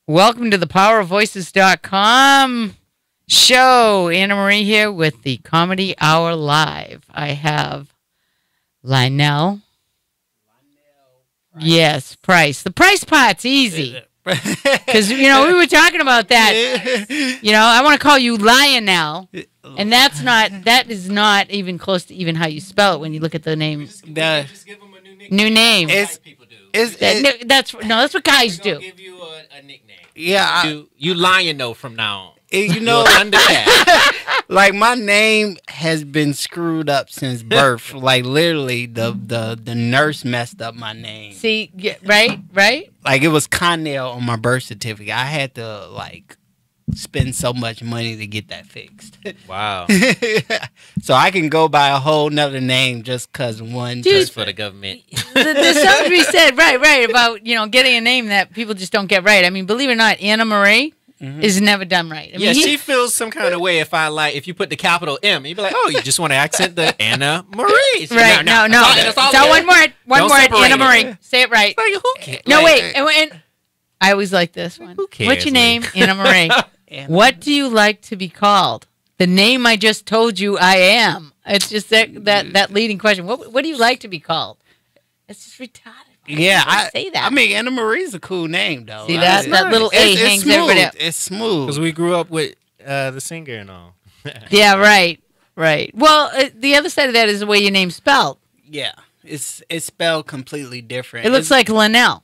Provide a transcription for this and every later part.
Welcome to the powerofvoices.com show. AnnaMarie here with the Comedy Hour Live. I have Lionel. Yes, Price. The Price part's easy. Because, we were talking about that. I want to call you Lionel. And that is not even close to even how you spell it when you look at the name. Just give them a new name. People do. That's what guys do. Give you a nickname. Yeah, you Lionel from now on. Thundercat. Like my name has been screwed up since birth. Like literally, the nurse messed up my name. See, right. Like it was Connell on my birth certificate. I had to spend so much money to get that fixed. Wow. So I can go by a whole nother name just because one. Just for the government. There's something to be said, right, about getting a name that people just don't get right. I mean, believe it or not, AnnaMarie is never done right. I mean, she feels some kind of way if you put the capital M, you'd be like, oh, you just want to accent the AnnaMarie. Right? No. It's all one word. One word. AnnaMarie. Say it right. Like, who cares? No, wait. And I always like this one. Who cares? What's your name? AnnaMarie. What do you like to be called? The name I just told you I am. It's just that leading question. What do you like to be called? It's just retarded. Yeah, I say that. I mean, AnnaMarie's a cool name, though. See that little A hangs smooth. everybody up. It's smooth because we grew up with the singer and all. Yeah, right. Well, the other side of that is the way your name's spelled. Yeah, it's spelled completely different. It looks like Linnell.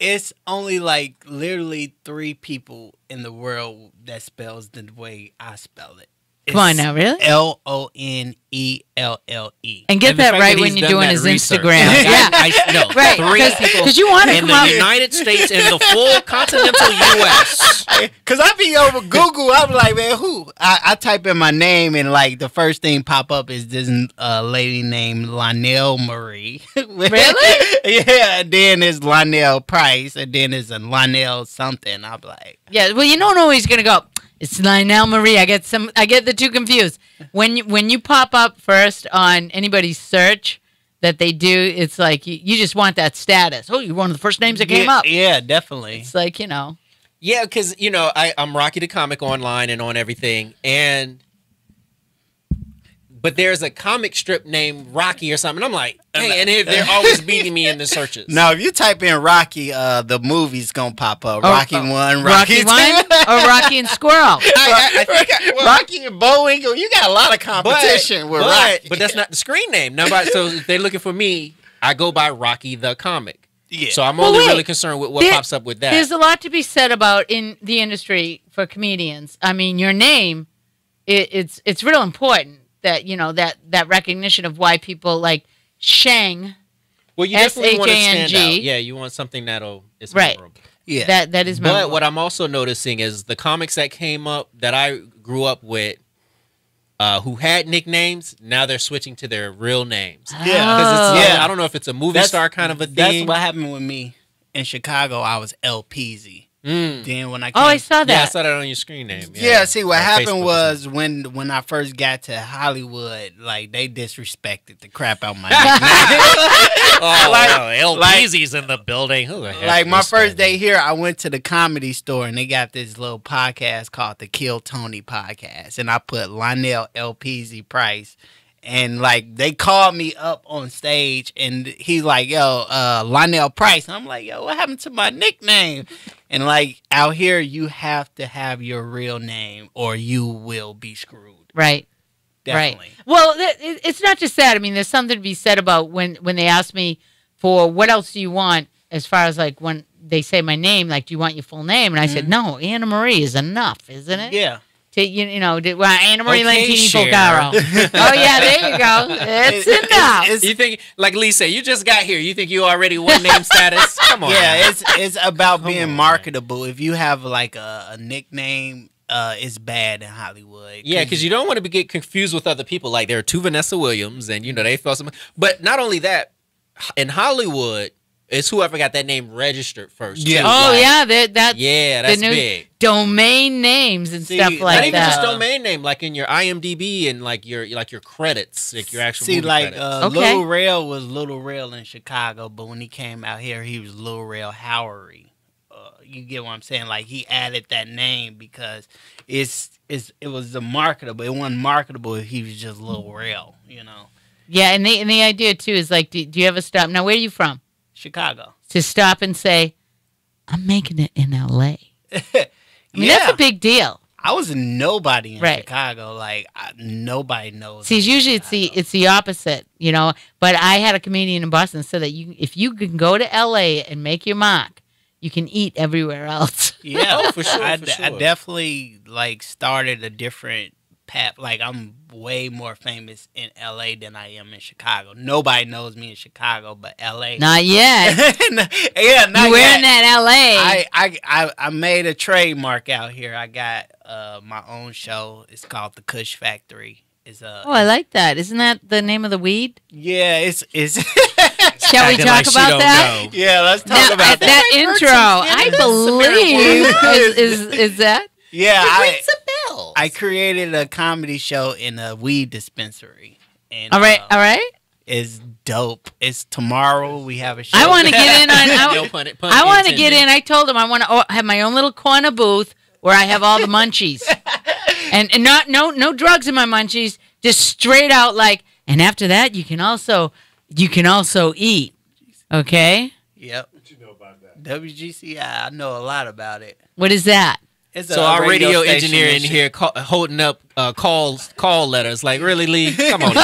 It's only literally 3 people in the world that spells the way I spell it. Come on now, really? Lonelle. And get that right when you're doing his research. Instagram. Yeah, I know. Right. 3 people because you want to in come the out. United States and the full continental U.S. Because I be over Google, I'm like, man, who? I type in my name and the first thing pop up is this lady named AnnaMarie. Really? Yeah. And then it's Lionel Price, and then it's a Lionel something. I'm like, Yeah. Well, you don't know he's gonna go. It's AnnaMarie. I get the two confused. When you pop up first on anybody's search that they do, it's like you just want that status. Oh, you're one of the first names that came up. Yeah, definitely. It's like Yeah, because I'm Rocky the Comic online and on everything, but there's a comic strip named Rocky or something. I'm like, hey, and they're always beating me in the searches. No, if you type in Rocky, the movie's gonna pop up. Rocky 1, Rocky 1, or Rocky and Squirrel. I think Rocky and Bullwinkle. You got a lot of competition with Rocky. But that's not the screen name. So if they're looking for me, I go by Rocky the Comic. Yeah. So I'm only really concerned with what pops up with that. There's a lot to be said about in the industry for comedians. I mean, your name, it's real important that that recognition of why people like Shang. Well, you definitely want to stand SHANG. out. Yeah, you want something is right. memorable. Yeah, that is memorable. But what I'm also noticing is the comics that came up that I grew up with, who had nicknames, now they're switching to their real names. Yeah, I don't know if it's a movie star kind of a thing. That's what happened with me in Chicago. I was LPZ. Then when I came, I saw that. Yeah, I saw that on your screen name. Yeah, see what happened was when I first got to Hollywood, they disrespected the crap out of my name. LPZ's in the building. Who the heck my first day here, I went to the Comedy Store and they got this little podcast called the Kill Tony Podcast, and I put Lionel LPZ Price. And they called me up on stage, and he's like, "Yo, Lionel Price." And I'm like, "Yo, what happened to my nickname?" And out here, you have to have your real name, or you will be screwed. Right. Definitely. Right. Well, it's not just that. I mean, there's something to be said about when they ask me for what else do you want, as far as when they say my name, do you want your full name? And I said, no, AnnaMarie is enough, isn't it? Yeah. AnnaMarie Lentini Polcaro. Oh, yeah, there you go. It's enough. You think, like Lee said, you just got here. You think you already one name status? Come on. Yeah, it's about being marketable. If you have a nickname, it's bad in Hollywood. Yeah, because you don't want to get confused with other people. Like there are 2 Vanessa Williams, and they felt something. But not only that, in Hollywood, it's whoever got that name registered first. Yeah. Too. That's that's big. Domain names and stuff like not that. even just domain name, like in your IMDb and your credits, your actual movie credits. Little Rail was Little Rail in Chicago, but when he came out here, he was Little Rail Howery. You get what I'm saying? Like he added that name because it was marketable. It wasn't marketable if he was just Lil Rel, you know. Yeah, and the idea too is like, do you ever stop? Now, where are you from? Chicago. To stop and say, I'm making it in L.A. I mean, Yeah. that's a big deal. I was a nobody in Right. Chicago. Like nobody knows. See, usually it's the opposite, you know. But I had a comedian in Boston said that if you can go to L.A. and make your mark, you can eat everywhere else. Yeah, Oh, for sure, I for sure. definitely like started a different path. Like I'm way more famous in LA than I am in Chicago. Nobody knows me in Chicago, but LA. Not yet. Yeah, not You wearing yet. that L.A. I made a trademark out here. I got my own show. It's called The Kush Factory. It's Oh, I like that. Isn't that the name of the weed? yeah, it's Shall we Acting talk like she about don't that? know. yeah. Let's talk Now, about that intro, I believe, is that? Yeah, Rings a bell. I created a comedy show in a weed dispensary. And, All right, all right. It's dope. It's tomorrow. We have a show. I want to get in on. No pun I want to intended. get in. I told him I want to have my own little corner booth where I have all the munchies, and not no drugs in my munchies. Just straight out like. And after that, you can also eat. Okay. Yep. What you know about that? WGCI. I know a lot about it. What is that? It's So a our radio station engineer in and shit. here holding up call letters. Like, really, Lee? Come on. Lee.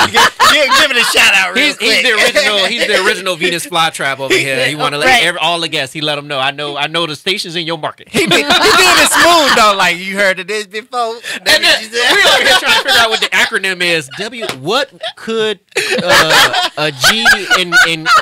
Give it a shout out real He's quick. the original Venus flytrap over here. He want to let Right. all the guests. He let them know. I know the stations in your market. He did it smooth though. Like you heard of this before. And then we over here trying to figure out what the acronym is. What could a G in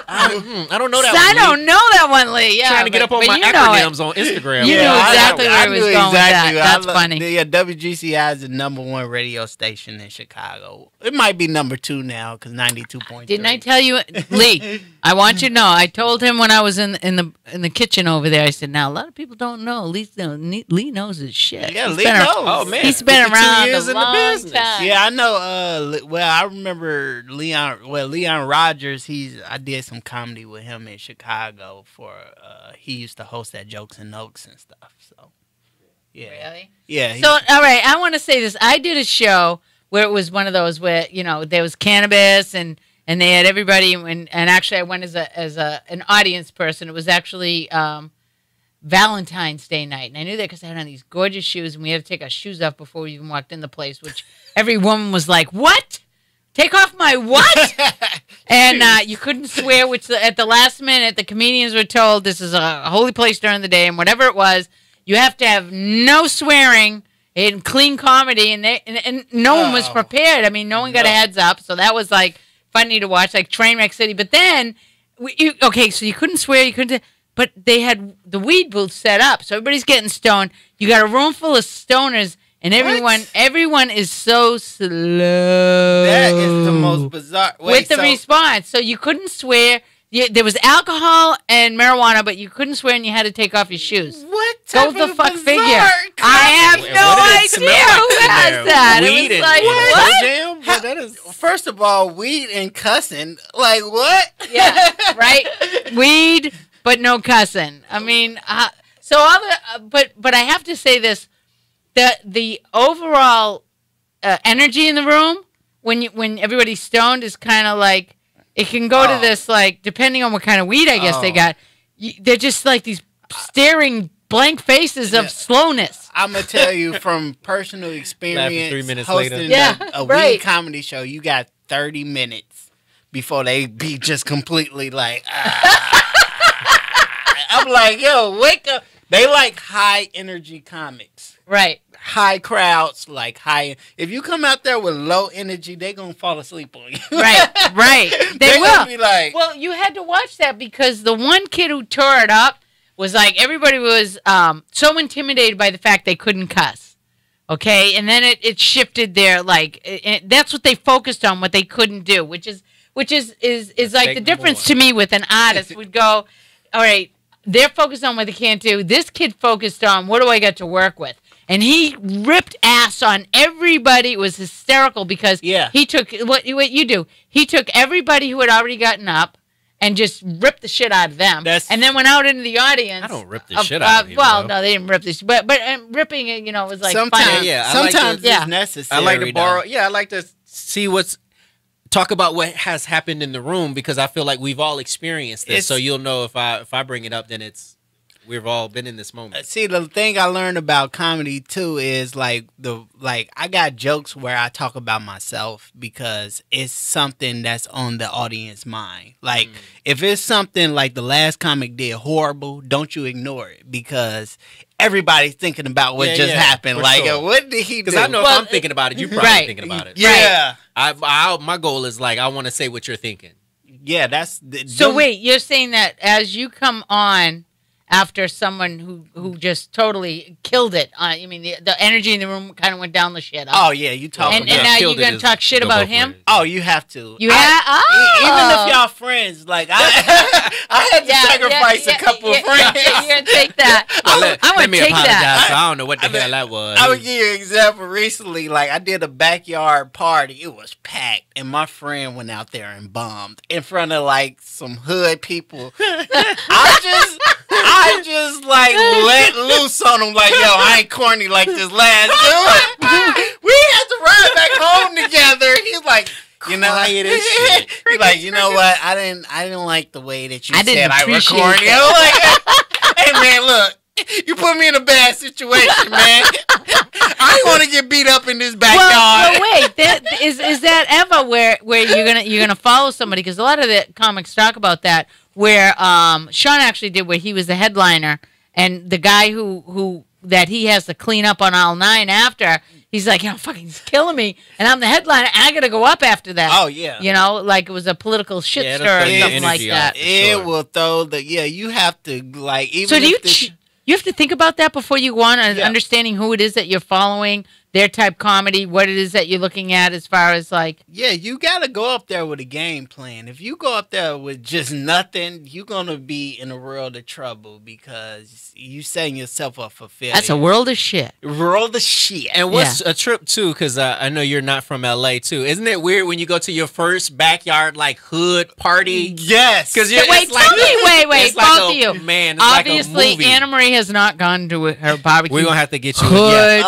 I don't know that. I one, Lee. don't know that one, Lee. Yeah, Trying to get up on but my you know it. acronyms on Instagram. You knew exactly where he was going with that. That's funny. Yeah, WGCI is the #1 radio station in Chicago. It might be #2 now because 92.3. Didn't I tell you, Lee? I want you to know. I told him when I was in the kitchen over there. I said, "Now a lot of people don't know. Lee knows his shit. Yeah, He's Lee been knows. Oh man, He's been 52 around years a in the long business. time. Yeah, I know. Well, I remember Leon Rogers. I did some comedy with him in Chicago for. He used to host at Jokes and Notes and stuff. So, yeah, Really? yeah. So, all right, I want to say this. I did a show where it was one of those where there was cannabis and they had everybody and actually I went as an audience person. It was actually Valentine's Day night, and I knew that because I had on these gorgeous shoes, and we had to take our shoes off before we even walked in the place. Which every woman was like, "What? Take off my what?" And you couldn't swear. Which at the last minute, the comedians were told this is a holy place during the day, and whatever it was, you have to have no swearing and clean comedy, and no one was prepared. I mean, no one got a heads up, so that was like funny to watch, like Trainwreck City. But then, so you couldn't swear, you couldn't. But they had the weed booth set up, so everybody's getting stoned. You got a room full of stoners, and everyone is so slow. That is the most bizarre. Wait, With the response, so you couldn't swear. There was alcohol and marijuana, but you couldn't swear, and you had to take off your shoes. What Go type the of fuck bizarre figure. I have What no did it smell idea like who in has there? that. Weed It was and like, what? what? Jam? Well, that is. First of all, weed and cussing. Like what? Yeah, right. Weed, but no cussing. I mean, so all the, but I have to say this: the overall energy in the room when everybody's stoned is kind of like it can go to this like depending on what kind of weed I guess they got. They're just like these staring blank faces of slowness. I'm gonna tell you from personal Laughing experience. 3 minutes hosting later. Yeah, a right. weed comedy show. You got 30 minutes before they be just completely like. I'm like, yo, wake up. They like high energy comics. Right. High crowds, like high. If you come out there with low energy, they gonna fall asleep on you. Right. They They will. gonna be like, Well, you had to watch that because the one kid who tore it up was like everybody was so intimidated by the fact they couldn't cuss. Okay, and then it shifted there. Like that's what they focused on, what they couldn't do, which is like Take the difference to me with an artist would go, all right, they're focused on what they can't do. This kid focused on what do I got to work with. And he ripped ass on everybody. It was hysterical because he took what you do. He took everybody who had already gotten up and just ripped the shit out of them. And then went out into the audience. I don't rip the shit out of people. Well, no, they didn't rip this, but ripping it, was like sometimes, funny. sometimes it's necessary. I like to borrow. Yeah, I like to see talk about what has happened in the room because I feel like we've all experienced this. So you'll know if I bring it up, then we've all been in this moment. See, the thing I learned about comedy too is I got jokes where I talk about myself because it's something that's on the audience mind. Like if it's something like the last comic did horrible, don't you ignore it because everybody's thinking about what just happened. Like, what did he do? Because I know if I'm thinking about it, you're probably thinking about it. Yeah. My goal is I want to say what you're thinking. Yeah, so wait, you're saying that as you come on after someone who just totally killed it, I mean the energy in the room kind of went down the shit. Oh yeah, you talk. And now you're gonna talk shit about him. Oh, you have to. You have. Even if y'all friends, like I had to sacrifice a couple of friends. You're gonna take that. I want to take that. I don't know what the hell that was. I would give you an example. Recently, like I did a backyard party. It was packed, and my friend went out there and bombed in front of like some hood people. I just like let loose on him like, yo, I ain't corny like this last dude. We had to ride back home together. He's like, quiet as shit. He's like, you know what? I didn't like the way that you said I was appreciate corny. I'm like, hey man, look, you put me in a bad situation, man. I ain't want to get beat up in this backyard. Well, wait, is that ever where you're gonna follow somebody? Because a lot of the comics talk about that. Where Sean actually did, where he was the headliner, and the guy who he has to clean up on all 9 after, he's like, fucking, he's killing me, and I'm the headliner, and I gotta go up after that. Oh yeah, like it was a political shit stir or something like that. It will throw you have to like even. So do you have to think about that before you go on, understanding who it is that you're following, their type comedy, what it is that you're looking at as far as like... Yeah, you got to go up there with a game plan. If you go up there with just nothing, you're going to be in a world of trouble because you setting yourself up for failure. That's a world of shit. World of shit. And what's a trip, too, because I know you're not from L.A., too. Isn't it weird when you go to your first backyard, like, hood party? Yes. Wait, both of you. Man, obviously, like AnnaMarie has not gone to her barbecue. We're going to have to get you hood.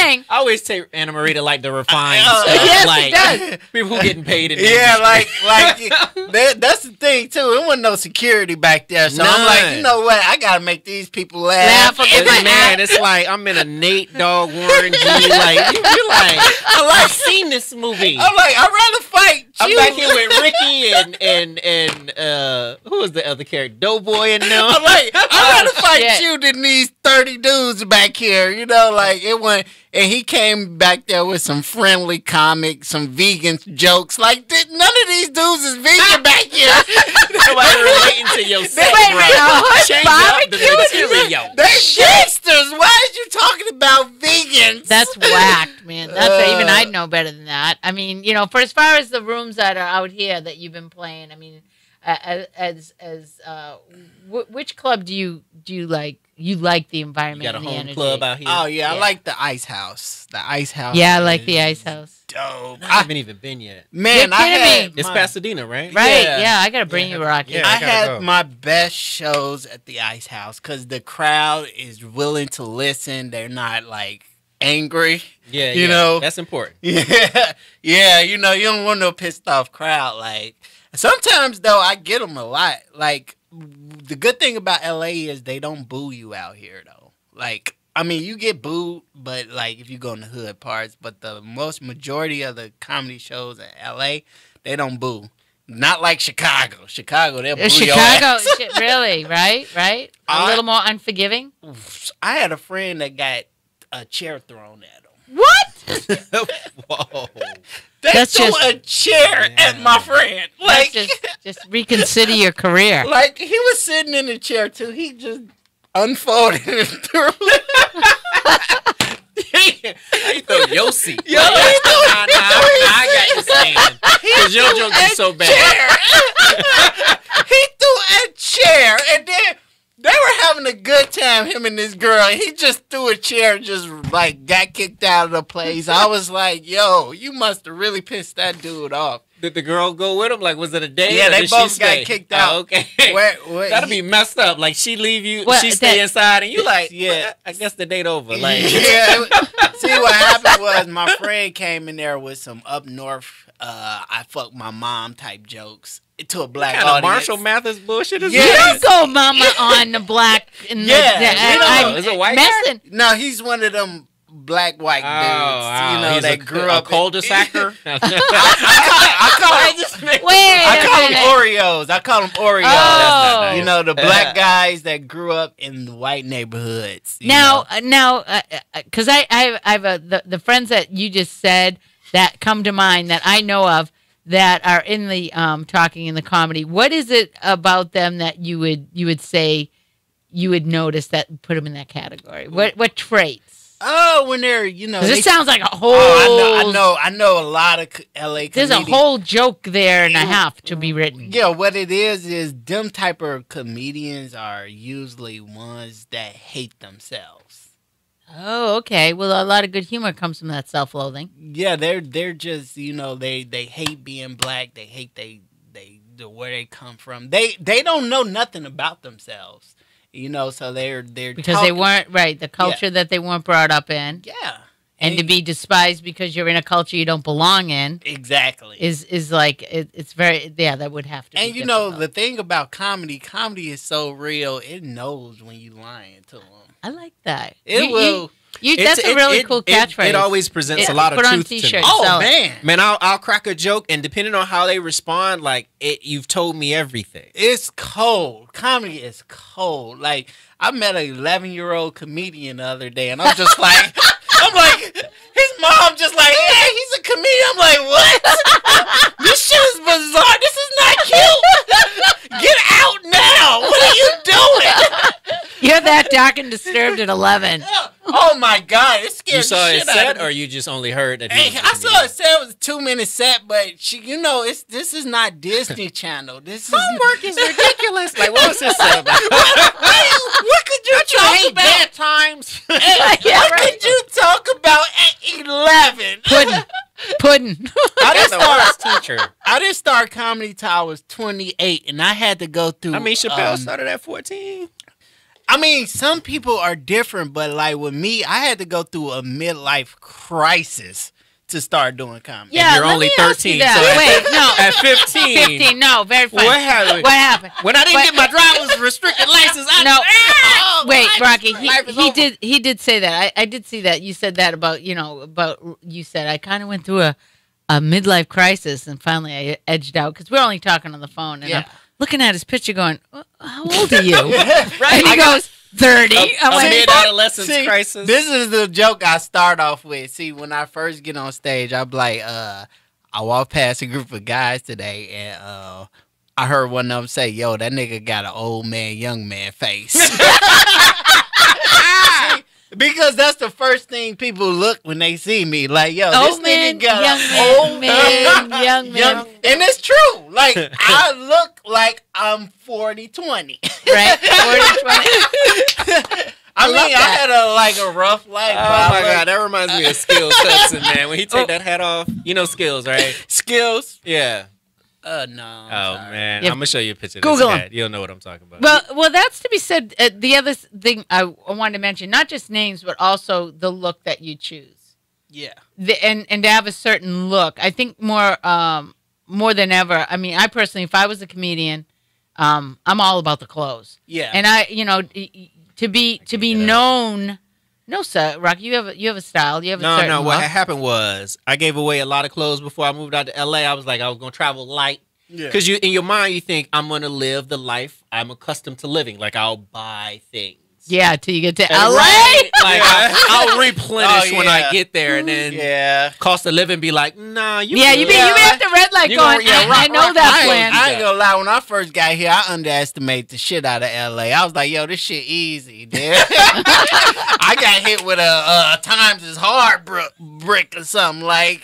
I always take AnnaMarie to like the refined yes, like it does. People who getting paid in that's the thing too. There wasn't no security back there, so I'm like, you know what? I gotta make these people laugh. Man, it's like I'm in a Nate Dogg Warren G. Like you're like, I've seen this movie. I'm like, I'd rather fight you. I'm back here with Ricky and who was the other character? Doughboy and them. I'm like, I'd rather fight you than these 30 dudes back here. Like it went. And he came back there with some friendly comics, some vegan jokes. Like, none of these dudes is vegan back here. Nobody relating to yourself, Change up the material. They're gangsters. Why are you talking about vegans? That's whacked, man. Even I'd know better than that. I mean, for as far as the rooms that are out here that you've been playing, I mean, which club do you like? You like the environment? You got a and the home energy. club out here? Oh yeah, I like the Ice House. The Ice House. Yeah, I like the Ice House. Dope. I haven't even been yet. Man, it's Pasadena, right? Right. Yeah, I gotta bring you Rocky. Yeah, I had my best shows at the Ice House because the crowd is willing to listen. They're not like angry. Yeah, you know that's important. Yeah. You don't want no pissed off crowd. Like sometimes though, I get them a lot. Like the good thing about LA is they don't boo you out here though. Like I mean, you get booed, but like if you go in the hood parts, but the majority of the comedy shows in LA, they don't boo. Not like Chicago. Chicago, they'll boo your ass. Really, right? A little more unforgiving. I had a friend that got a chair thrown at him. What? Whoa. They threw a chair at my friend. Like, just reconsider your career. Like he was sitting in the chair too. He just unfolded and threw it. He threw your seat. I got you saying. Because your joke is so bad. He threw a chair and then they were having having a good time, him and this girl. He just threw a chair, just like got kicked out of the place. I was like, yo, you must have really pissed that dude off. Did the girl go with him? Like, was it a date? Yeah, or they did both she got stay? kicked out. Oh, okay. That'd be messed up. Like, she leave you, Well, she stay inside, and you like, Yeah. I guess the date over. Like, Yeah. See, what happened was my friend came in there with some up north, I fucked my mom type jokes to a black kind of audience. Marshall Mathers bullshit is Yeah. You this? don't go, mama, on the black. And Yeah, is it a white guy? messing. No, he's one of them black white dudes, you know, he's that grew up. a cul-de-sacer. I call them Oreos. I call them Oreos. Oh. That's not nice. You know, the black guys that grew up in the white neighborhoods. you Now, know. because I have the friends that you just said that come to mind that I know of that are in the talking in the comedy. What is it about them that you would say you would notice that put them in that category? What traits? Oh, when they're, you know. 'Cause it sounds like a whole. I know a lot of LA comedians. There's a whole joke there and a half to be written. Yeah, what it is them type of comedians are usually ones that hate themselves. Oh, okay. Well, a lot of good humor comes from that self-loathing. Yeah, they're just, you know, they hate being black. They hate where they come from. They don't know nothing about themselves. You know, so they're Because they weren't, right, the culture that they weren't brought up in. Yeah. And to be despised because you're in a culture you don't belong in. Exactly. Is like, it's very, yeah, that would have to be And you difficult. know, the thing about comedy is so real, it knows when you lying to them. I like that. It will. That's a really cool catchphrase. It always presents a lot of put on truth to me. t-shirts. Oh, sell it. man. Man, I'll crack a joke, and depending on how they respond, like, you've told me everything. It's cold. Comedy is cold. Like, I met an 11-year-old comedian the other day, and I'm just like, his mom just like, yeah, he's a comedian. I'm like, what? This shit is bizarre. This is not cute. Get out now. What are you doing? You're that dark and disturbed at 11. Oh, my God. It scared You saw the it shit out set, of me. or you just only heard that? Hey, I saw it said it was a 2-minute set, but you know, this is not Disney Channel. This is Homework is ridiculous. Like, what was this set about? what could you talk about? Bad times. What could you talk about at 11? Pudding. I didn't start comedy till I was 28, and I had to go through. I mean, Chappelle started at 14. I mean, some people are different, but like with me, I had to go through a midlife crisis to start doing comedy. Yeah, you're let only me ask 13, you that. so Wait, no. At 15. 15, no, very funny. What happened? What happened? When I didn't get my driver's restricted license, Wait, Rocky, life is he over. did say that. I did see that. You said that about you said I kind of went through a midlife crisis and finally I edged out because we're only talking on the phone and I'm looking at his picture going, how old are you? Right. And he goes, 30. I'm a like, mid-adolescence crisis. This is the joke I start off with. See, when I first get on stage, I'm like, I walked past a group of guys today, and I heard one of them say, yo, that nigga got an old man, young man face. Because that's the first thing people look when they see me. Like, yo, this nigga got an old man, young man. And it's true. Like, I look like I'm 40-20. Right? 40, 20. I mean, I had a rough life. Oh my God, that reminds me of Skills Hudson, man. When he take that hat off, you know Skills, right? Skills? Yeah. No. Oh man, Yeah. I'm gonna show you a picture of Google this him. hat. You'll know what I'm talking about. Well, that's to be said. The other thing I wanted to mention, not just names, but also the look that you choose. Yeah. And to have a certain look. I think more than ever. I mean, I personally, if I was a comedian, I'm all about the clothes. Yeah. And to be known. No, sir, Rocky, you have a style. You have a certain No. look. What happened was I gave away a lot of clothes before I moved out to LA. I was like, I was gonna travel light. Yeah. Because you, in your mind, you think I'm gonna live the life I'm accustomed to living. Like I'll buy things. Yeah, till you get to And LA. right, like I'll replenish when I get there, and then cost of living be like, nah, you. Yeah, you be at the red light You going. gonna- yeah, I know that plan. I ain't gonna lie. When I first got here, I underestimated the shit out of LA. I was like, yo, this shit easy, dude. I got hit with a times is hard brick or something. Like,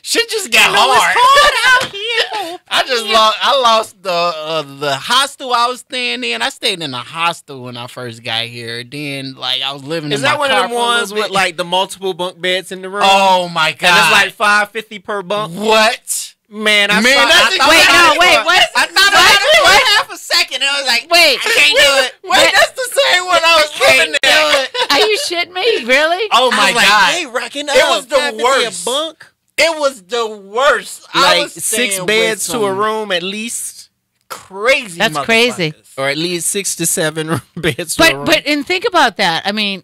shit just got hard. It's hard out here. I I lost the hostel I was staying in. I stayed in a hostel when I first got here. Then like I was living. Is in that my one car of them for a little ones with bit. like the multiple bunk beds in the room? Oh my god! And it's like $5.50 per bunk. What? Man, Wait, no, what? I thought about it for half a second. I was like, Wait, I can't do it. Wait, that's the same one I was living there. are you shitting me? Really? Oh my I was like, god! they rocking up. It was the $5.50 worst. A bunk. It was the worst. I Like was 6 staying beds with to a some room at least, Crazy. That's crazy. motherfuckers. or at least 6 to 7 beds to a room. But and think about that. I mean,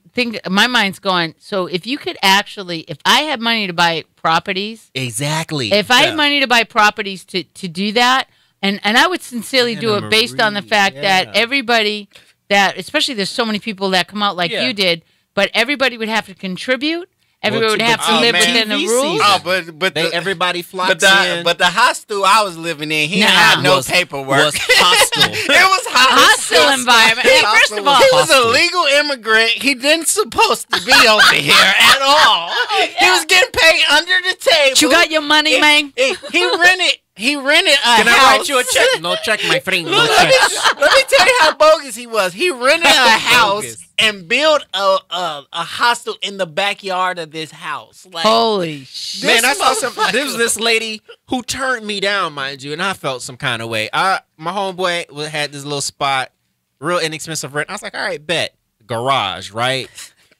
my mind's going. So if you could actually, if I had money to buy properties, Exactly. if I had money to buy properties to do that, and I would sincerely do it based on the fact that everybody that, especially there's so many people that come out like you did, but everybody would have to contribute. Everybody would have to live within the rules. Oh, but everybody flocks in. But the hostel I was living in, he had no paperwork. Was hostile. It was Hostile environment. Hey, first of all, he was a legal immigrant. He didn't supposed to be over here at all. He was getting paid under the table. you got your money, man. He rented a Can house. I write you a check? No check, my friend. No check. Let me tell you how bogus he was. He rented a house Bogus. and built a hostel in the backyard of this house. Like, Holy shit. Man, I saw some. motherfucker. This was this lady who turned me down, mind you, and I felt some kind of way. My homeboy had this little spot, real inexpensive rent. I was like, all right, bet. Garage, right?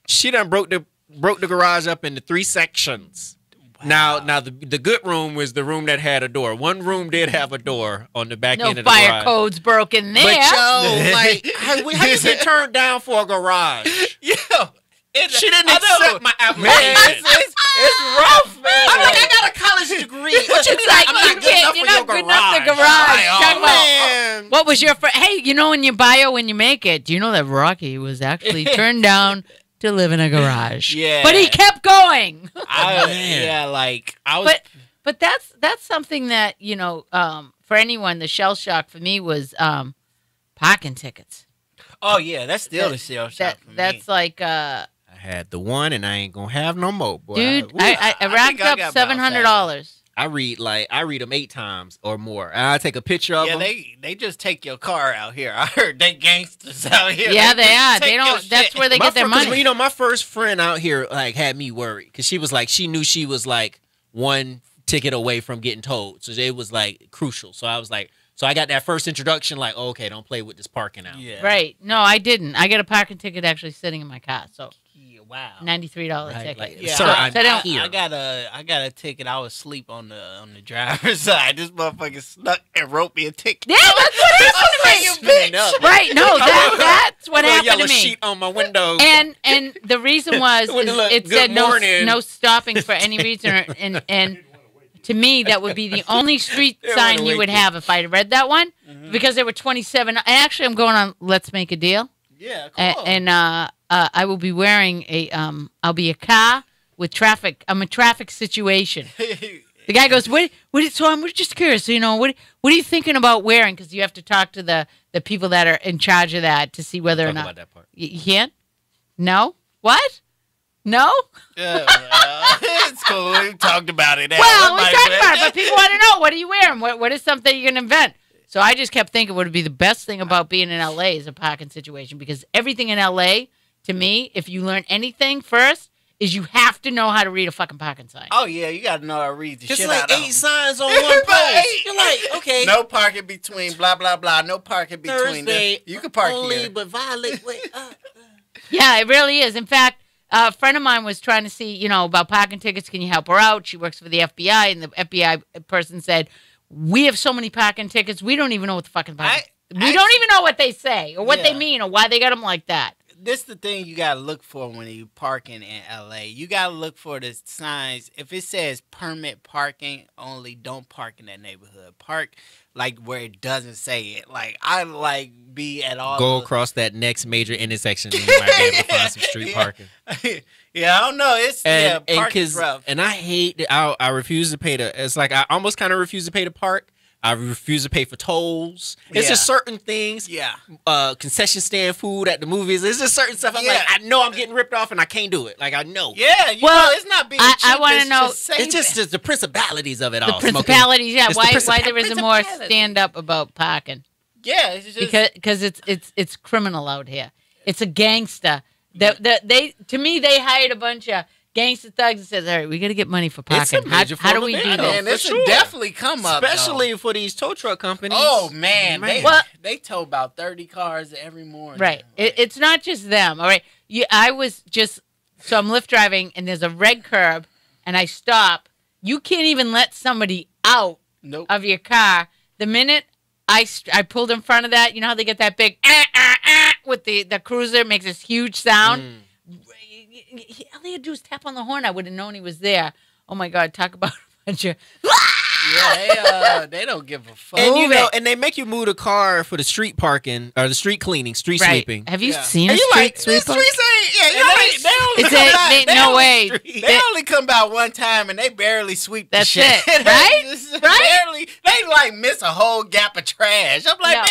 She done broke the garage up into 3 sections. Wow. Now the good room was the room that had a door. One room did have a door on the back No end of the fire garage. codes broken there. But yo, like, how you get turned down for a garage? Yo, She didn't accept my application. Man, it's rough, man. I'm like, I got a college degree. What you mean? Like, I'm not good enough you're for not your good enough for garage. garage. Oh, Talk about- Man. What was your hey, you know in your bio when you make it, do you know that Rocky was actually turned down to live in a garage? Yeah. But he kept going. But that's something that, you know, for anyone, the shell shock for me was parking tickets. Oh yeah, that's still the shell shock for me. That's like I had the one, and I ain't gonna have no more, boy. dude, I I racked think I up got about $700. I read them 8 times or more, and I take a picture of Yeah, them. they just take your car out here. I heard they gangsters out here. Yeah, they are. take They your don't. That's shit. where they get their money. You know, my first friend out here like had me worried because she was like, she knew she was like one ticket away from getting towed, so it was like crucial. So I was like, so I got that first introduction, like, oh, okay, don't play with this parking out. Yeah. Right? No, I didn't. I got a parking ticket actually sitting in my car. So Wow. $93 Right, ticket. like, Yeah, sir, I'm here. I got a ticket. I was asleep on the driver's side. This motherfucker snuck and wrote me a ticket. Yeah, that's what happened to me. bitch. Right? No, that's what Little happened yellow to me. sheet on my window. And the reason was With the it good said morning. no stopping for any reason, and to me that would be the only street sign you would have if I had read that one, because there were 27. And actually, I'm going on Let's Make a Deal, Yeah, cool. and I will be wearing I'll be a car with traffic. I'm a traffic situation. The guy goes, what? So I'm just curious. So, you know, what are you thinking about wearing? Because you have to talk to the people that are in charge of that to see whether or Talk not about that part. You can't. No. What? No. It's cool. We talked about it. Well, we talked about it, but people want to know, what are you wearing? What is something you're gonna invent? So I just kept thinking, what would be the best thing about being in LA is a parking situation, because everything in LA, to me, if you learn anything first, is you have to know how to read a fucking parking sign. Oh yeah, you gotta know how to read the It's shit like out of 8 them. signs on one post. You're like, okay. No parking between blah blah blah. No parking between. Thursday, You can park only, here. but violate. Wait, Yeah, it really is. In fact, a friend of mine was trying to see, you know, about parking tickets. Can you help her out? She works for the FBI, and the FBI person said, "We have so many parking tickets. We don't even know what the fucking parking. We don't even know what they say or what they mean or why they got them like that." This the thing you gotta look for when you parking in LA. You gotta look for the signs. If it says permit parking only, don't park in that neighborhood. Park like where it doesn't say it. Like I like be at all. Go across that next major intersection, and you might be able to find some street parking. Yeah, I don't know. It's parking's rough. And I hate that I refuse to pay it's like I almost kind of refuse to pay to park I refuse to pay for tolls. It's just certain things. Yeah. Concession stand food at the movies. It's just certain stuff. I'm like, I know I'm getting ripped off and I can't do it. Like, I know. Yeah. Well, it's not being I cheap. wanna know- It's just the principalities of it all. The principalities, yeah. It's the Why there isn't more principality. stand up about parking? Yeah. It's just, Because it's criminal out here. It's a gangster. They to me they hired a bunch of gangster thugs and says, all right, we got to get money for It's a parking. major How do form we of do vandalism. this? man, this for should sure. definitely come up. Especially though. for these tow truck companies. Oh man, Man. Well- they tow about 30 cars every morning. Right. It's not just them. All right. I'm Lyft driving and there's a red curb and I stop. You can't even let somebody out Nope. of your car. The minute I pulled in front of that, you know how they get that big with the cruiser, makes this huge sound. All he had to do was tap on the horn. I would have known he was there. Oh my God! Talk about a bunch of. Yeah, they don't give a fuck. And Move it. and they make you move the car for the street parking or the street cleaning, street Right. sweeping. Have you Yeah. seen a And you street like, sweeper? streets ain't, yeah, And you know, they only It's come a- out- they- they no only- way. They only come out one time and they barely sweep the That's shit. it, right? Just Right? Barely. They like miss a whole gap of trash. I'm like, Yeah.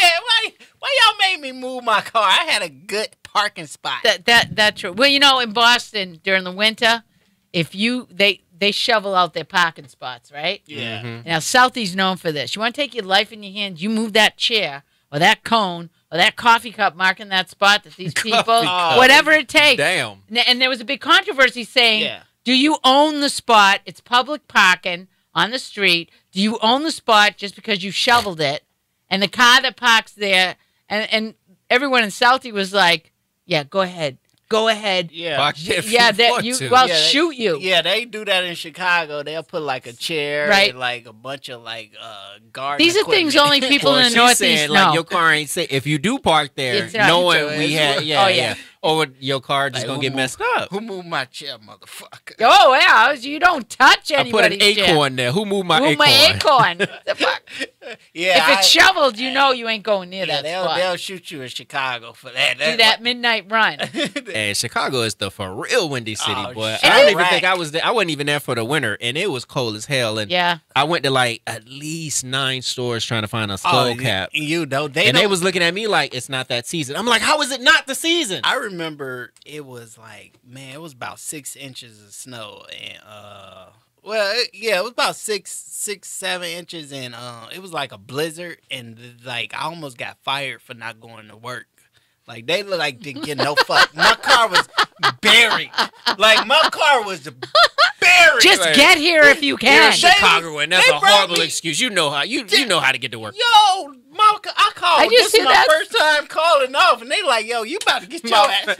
man, why y'all made me move my car? I had a good parking spot. That's true. Well, you know, in Boston during the winter, if they shovel out their parking spots, right? Yeah. Mhm. Now, Southie's known for this. You want to take your life in your hands, you move that chair or that cone or that coffee cup marking that spot that these people, cup. whatever it takes. Damn. And there was a big controversy saying, Yeah. do you own the spot? It's public parking on the street. Do you own the spot just because you shoveled it? And the car that parks there, and everyone in Southie was like, yeah, go ahead. Go ahead. Yeah. Fuck if Yeah, you that want you to. well Yeah, they- shoot you. Yeah, they do that in Chicago. They'll put like a chair Right. and like a bunch of like garden These are things equipment. only people Or in the she's Northeast saying, know. like, your car ain't safe. If you do park there, It's not- knowing it's- we had, oh, yeah, yeah. or your car just Like, gonna who get moved- messed up. Who moved my chair, motherfucker? Oh yeah, you don't touch I put an anybody's chair. acorn there. Who moved my Move acorn? my acorn. The fuck? Yeah, If it's shoveled, you know you ain't going near that they'll spot. shoot you in Chicago for that. Do that midnight run. And Chicago is the for real windy city, Oh, boy. shit. I don't even Right. think I was there. I wasn't even there for the winter, and it was cold as hell. And Yeah. I went to like at least 9 stores trying to find a Oh, skull cap. you know And they was looking at me like it's not that season. I'm like, how is it not the season? I remember it was like, man, it was about 6 inches of snow, and it was about 7 inches, and it was like a blizzard, and like I almost got fired for not going to work. Like they look like didn't get no fuck. My car was buried. Like my car was buried. Just Right. get here if you You're can. a Chicagoan. That's they a brought horrible me- excuse. You know how you know how to get to work. Yo, I called. I just This is hear my that. first time calling off, and they like, yo, you about to get your ass.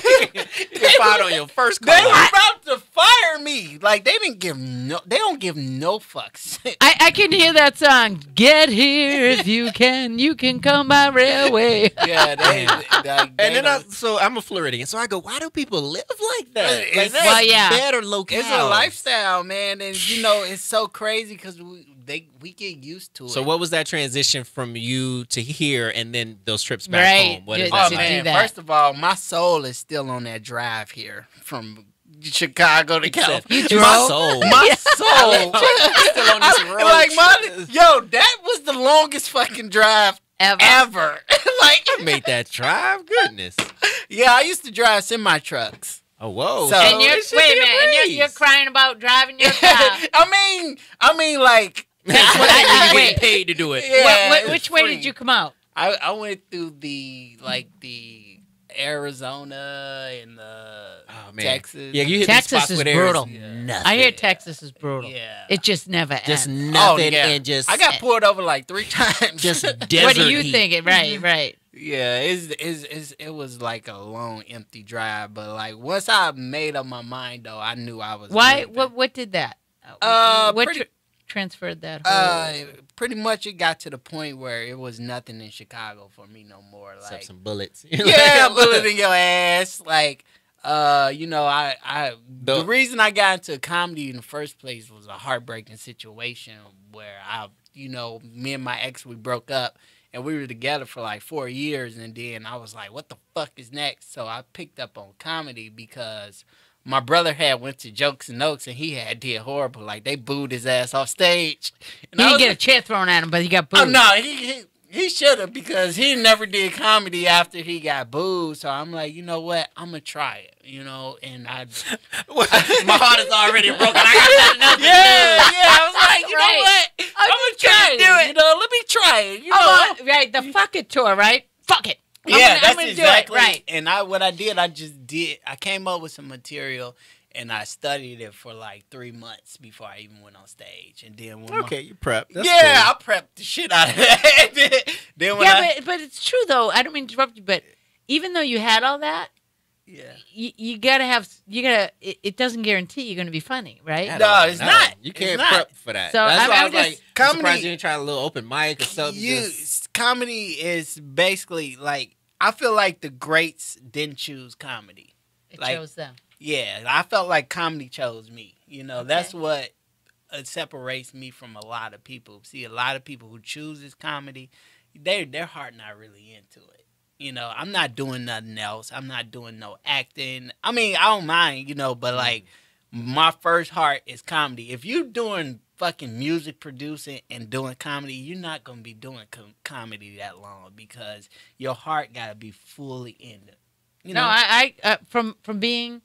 You get fired on your first call. They were about to fire me. Like they didn't give no. They don't give no fucks. I can hear that song. Get here if you can. You can come by railway. Yeah, they And then don't- so I'm a Floridian. So I go, why do people live like that? It's- Like that's well, yeah. bad or locale. it's a lifestyle, man, and you know it's so crazy because we get used to it. So what was that transition from you to here and then those trips back Right. home? What is Yeah, that? Oh to like? do man! that. First of all, my soul is still on that drive here from Chicago to California. You drove? My soul. My soul. Still on this road. That was the longest fucking drive ever. Like, I made that drive. Goodness. yeah, I used to drive semi trucks. Oh whoa. So- And you're, It should wait a be minute, and breeze. you're crying about driving your car. I mean, like, That's what I mean. Wait. Getting paid to do it. Yeah, it's Which way free. did you come out? I went through the Arizona and the Oh man. Texas. Yeah, you hit Texas these spots is where there's brutal. nothing. I hear Texas is brutal. Yeah. It just never Just ends. nothing yeah. and just I got pulled over like 3 times. just desert What do you heat. think? Right. Yeah, it was like a long, empty drive. But like once I made up my mind, though, I knew I was. Why? leaving. What did that? What pretty- transferred that? Whole, Pretty much it got to the point where it was nothing in Chicago for me no more. Except Like, some bullets. yeah, bullet in your ass. Like, you know, the The- reason I got into comedy in the first place was a heartbreaking situation where me and my ex, we broke up. And we were together for like 4 years, and then I was like, "What the fuck is next?" So I picked up on comedy because my brother had went to Jokes and Oaks and he had did horrible. Like they booed his ass off stage. And He didn't get a chair thrown at him, but he got booed. Oh no, he should have because he never did comedy after he got booed. So I'm like, you know what? I'm gonna try it. You know, and my heart is already broken. I got nothing else to do. I was like, you know what? I'm gonna try to do it. You know, let me try it. You know, right? The fuck it tour, right? Fuck it. I'm gonna do exactly it, right. And what I did, I came up with some material and I studied it for like 3 months before I even went on stage. And then when you prep. That's cool. I prepped the shit out of that. Then when but it's true though. I don't mean to interrupt you, but even though you had all that, you gotta have it doesn't guarantee you're gonna be funny, right? No, it's not. You can't not. prep for that. So that's why I was like, comedy. I'm surprised you didn't try a little open mic or something. Comedy is basically like I feel like the greats didn't choose comedy. It chose them. Yeah, I felt like comedy chose me. You know, that's what separates me from a lot of people. See, a lot of people who choose this comedy, their heart not really into it. You know, I'm not doing nothing else. I'm not doing no acting. I mean, I don't mind, you know, but like my first heart is comedy. If you're doing fucking music producing and doing comedy, you're not going to be doing comedy that long because your heart got to be fully in it. You know? No, I from being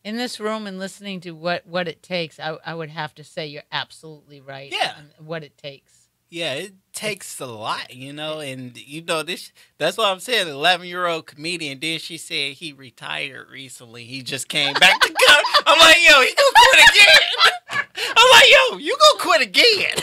in this room and listening to what it takes, I would have to say you're absolutely right. Yeah. On what it takes. Yeah, it takes a lot, you know, and you know that's what I'm saying. An 11-year-old comedian. Then she said he retired recently. He just came back to comedy. I'm like, yo, you gonna quit again? I'm like, yo, you gonna quit again?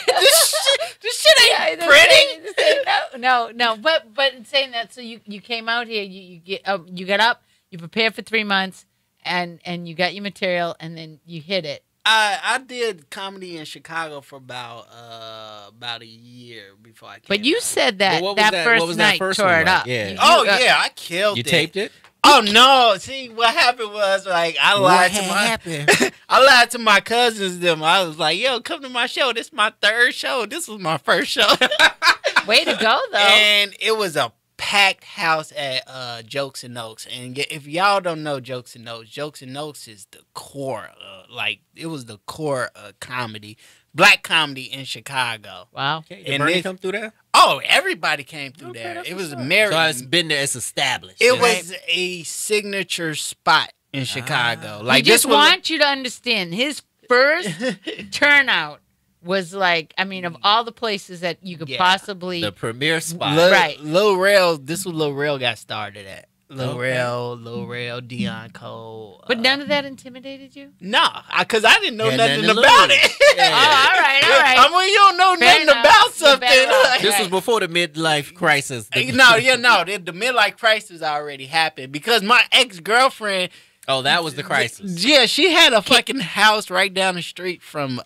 This shit ain't pretty. No. But in saying that, so you came out here, you got up, you prepared for 3 months, and you got your material, and then you hit it. I did comedy in Chicago for about a year before I came. But you out. said that what first was night that first tore one it like? up. Yeah. I killed it. You taped it? Oh no! See, what happened was like I lied to my cousins. Them, I was like, "Yo, come to my show. This is my third show. This was my first show." Way to go, though! And it was a packed house at Jokes and Oaks. And if y'all don't know Jokes and Oaks is the core. It was the core of comedy, black comedy in Chicago. Wow! Okay, did Bernie come through there? Oh, everybody came through there. It was married. So it's been there. It's established. It was a signature spot in Chicago. Like I just want you to understand, his first turnout was like, I mean, of all the places that you could possibly the premier spot, right? Lil Rel. This was Lil Rel got started at. Lil Rel, Dion Cole. But none of that intimidated you? No, because I didn't know nothing about it. Yeah. Oh, all right. I mean, you don't know nothing about something. This was before the midlife crisis. The midlife crisis already happened because my ex-girlfriend. Oh, that was the crisis. Yeah, she had a fucking house right down the street from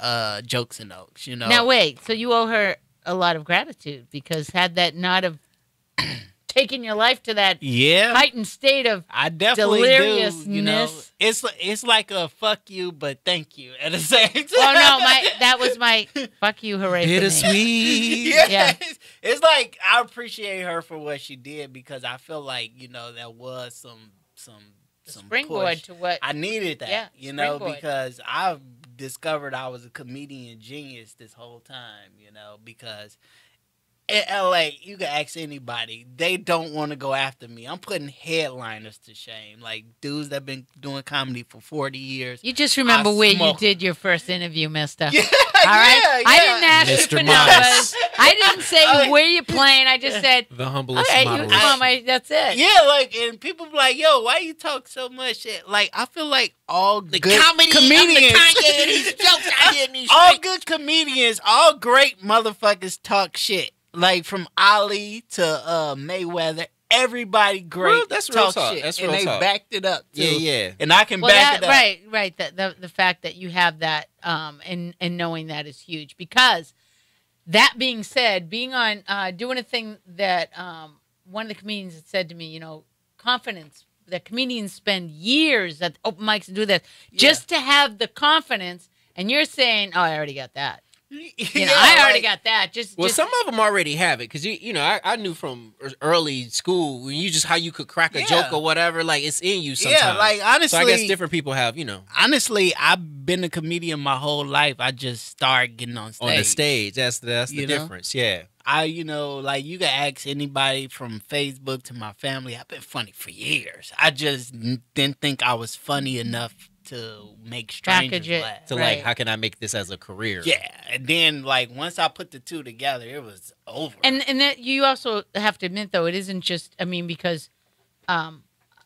Jokes and Oaks, you know. Now, wait. So you owe her a lot of gratitude because had that not have taken your life to that heightened state of I definitely deliriousness. Do, you know? It's like a fuck you, but thank you at the same time. Oh, no, that was my fuck you, hooray. Bittersweet. Yeah. It's like I appreciate her for what she did because I feel like, you know, that was some springboard push. To what I needed that, you know, because I discovered I was a comedian genius this whole time, you know, because in LA, you can ask anybody, they don't want to go after me. I'm putting headliners to shame, like dudes that been doing comedy for 40 years. You just remember where you did your first interview, mister. Yeah, all right. I didn't ask you for numbers. I didn't say where you playing. I just said the humblest moderation. That's it. Yeah, and people be like, "Yo, why you talk so much shit?" Like, I feel like all the good comedians, Kanye and these jokes out here in these all good comedians, all great motherfuckers talk shit. Like from Ali to Mayweather, everybody great. Well, that's real talk. Shit, that's and real they talk. backed it up too. Yeah. And I can back it up. Right. The fact that you have that, and knowing that is huge. Because that being said, being on doing a thing that one of the comedians had said to me, you know, confidence. That comedians spend years at open mics and do this just to have the confidence. And you're saying, oh, I already got that. You know, I already got that. Just some of them already have it because you know I knew from early school when you just how you could crack a joke or whatever, like it's in you sometimes. Yeah, like honestly, so I guess different people have, you know. Honestly, I've been a comedian my whole life. I just started getting on stage. On the stage, that's the difference. Yeah, you know, like you can ask anybody from Facebook to my family. I've been funny for years. I just didn't think I was funny enough to make strangers laugh. So like, how can I make this as a career? Yeah, and then like once I put the two together, it was over. And that you also have to admit though, it isn't just. I mean, because I'm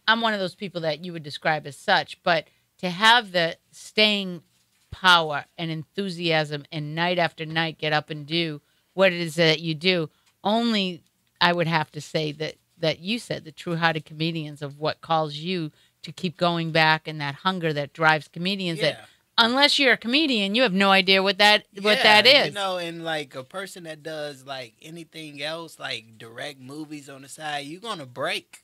one of those people that you would describe as such, but to have the staying power and enthusiasm and night after night get up and do what it is that you do, only I would have to say that you said the true-hearted comedians of what calls you to keep going back and that hunger that drives comedians that unless you're a comedian, you have no idea what that is. You know, and like a person that does like anything else, like direct movies on the side, you're gonna break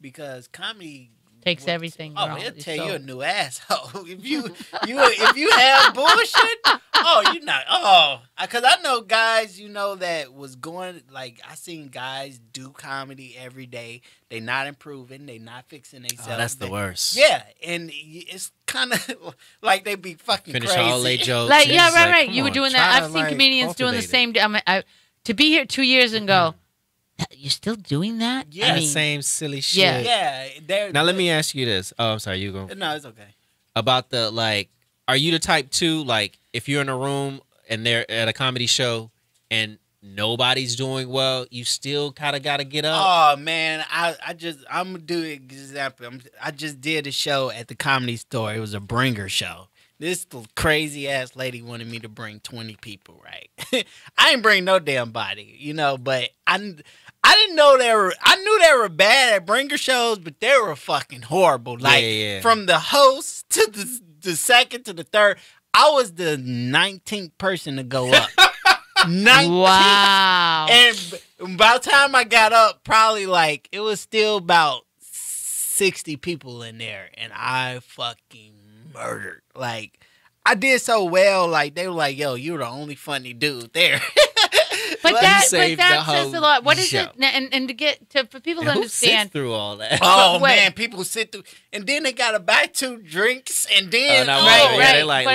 because comedy takes everything. Oh, it'll tell you a new asshole if you have bullshit. Oh, you're not. Oh, because I know guys, you know, that was going like I seen guys do comedy every day. They not improving. They not fixing themselves. Oh, that's the worst. Yeah, and it's kind of like they be fucking finish crazy. all they jokes. Like right. You were doing that. I've seen comedians doing the same. same. To be here 2 years and go. You're still doing that? Yeah, I mean, same silly shit. Yeah. Now let me ask you this. Oh, I'm sorry. You go. No, it's okay. About the like, are you the type too? Like, if you're in a room and they're at a comedy show and nobody's doing well, you still kind of got to get up. Oh man, I'm gonna do an example. I just did a show at the Comedy Store. It was a bringer show. This crazy ass lady wanted me to bring 20 people, right? I didn't bring no damn body, you know, but I didn't know I knew they were bad at bringer shows, but they were fucking horrible. Like from the host to the second to the third, I was the 19th person to go up. 19. Wow. And by the time I got up, probably like it was still about 60 people in there, and I fucking murdered. Like I did so well. Like they were like, "Yo, you're the only funny dude there." But that says a lot. What is it? And for people to understand through all that. Oh man, people sit through, and then they gotta buy 2 drinks, and then They like,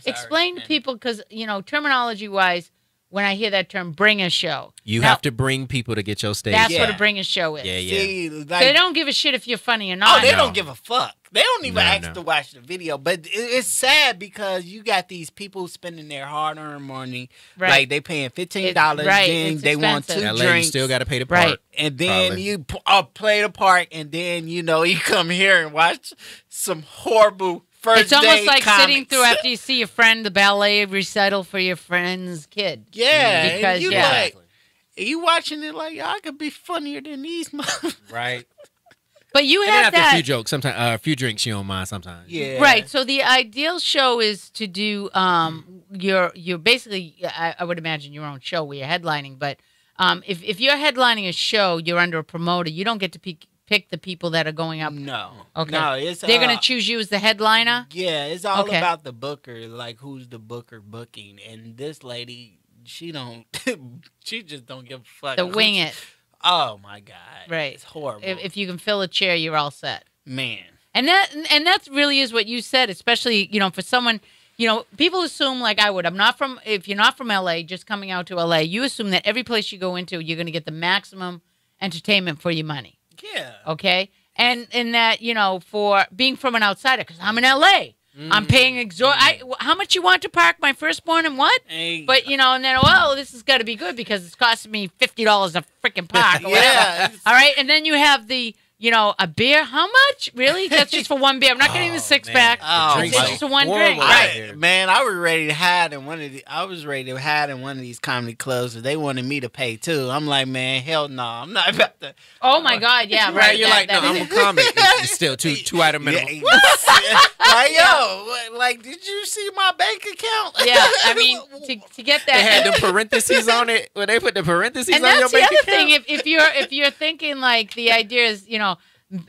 explain to people because you know terminology wise. When I hear that term, bring a show. You have to bring people to get your stage. That's what a bring a show is. Yeah. See, like, so they don't give a shit if you're funny or not. Oh, they don't give a fuck. They don't even ask to watch the video. But it's sad because you got these people spending their hard-earned money. Right. Like they paying $15. Then they want 2 drinks. You still got to pay the park. Right. And then you play the park. And then, you know, you come here and watch some horrible it's almost like comics. sitting through after you see your friend, the ballet recital for your friend's kid. Yeah. Because, you like, you watching it like, I could be funnier than these motherfuckers. Right. But you have that. A few jokes, sometimes a few drinks you don't mind sometimes. Yeah. Right. So the ideal show is to do your basically I would imagine your own show where you're headlining, but if you're headlining a show, you're under a promoter. You don't get to pick the people that are going up. No. Okay. No, they're going to choose you as the headliner? Yeah, it's all about the booker, like who's the booker booking. And this lady, she just don't give a fuck. The wing it. Oh my God. Right. It's horrible. If you can fill a chair, you're all set. Man. And that really is what you said, especially, you know, for someone, you know, people assume like I would. If you're not from LA, just coming out to LA, you assume that every place you go into, you're going to get the maximum entertainment for your money. Yeah. Okay. And that, you know, for being from an outsider, because I'm in LA, I'm paying how much you want to park my firstborn and what? But, you know, and then, well, this has got to be good because it's costing me $50 a freaking park. Or whatever. All right. And then you have the, you know, a beer. How much? Really? That's just for one beer. I'm not getting the 6-pack. It's just for one drink. I was ready to hide in one of these comedy clubs. They wanted me to pay too. I'm like, man, hell no, I'm not about to. Oh my God, yeah, right. You're like, no, I'm a comic. It's still two item minimum. Like, yo, like, did you see my bank account? Yeah, I mean, to get that. They had the parentheses on it. When they put the parentheses on your bank account. And that's the other thing. If you're thinking like the idea is, you know,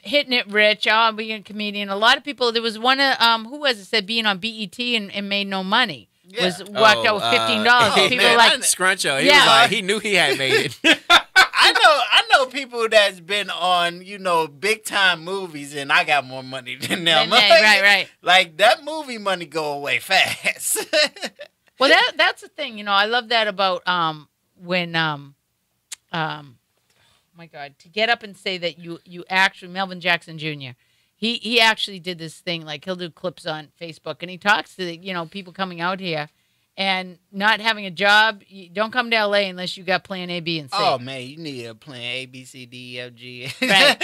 hitting it rich, being a comedian. A lot of people, there was one, who was it, said being on BET and made no money. was walked out with $15. People man, like Scruncho. He Yeah. was like, he knew he had made it. I know people that's been on, big time movies, and I got more money than them. right. Like that movie money go away fast. Well, that's the thing. I love that about when my God, to get up and say that you actually Melvin Jackson Jr. He actually did this thing, like he'll do clips on Facebook, and he talks to people coming out here and not having a job. You don't come to LA unless you got plan A, B, and C. Oh man, you need a plan A, B, C, D, E, F, G. Right.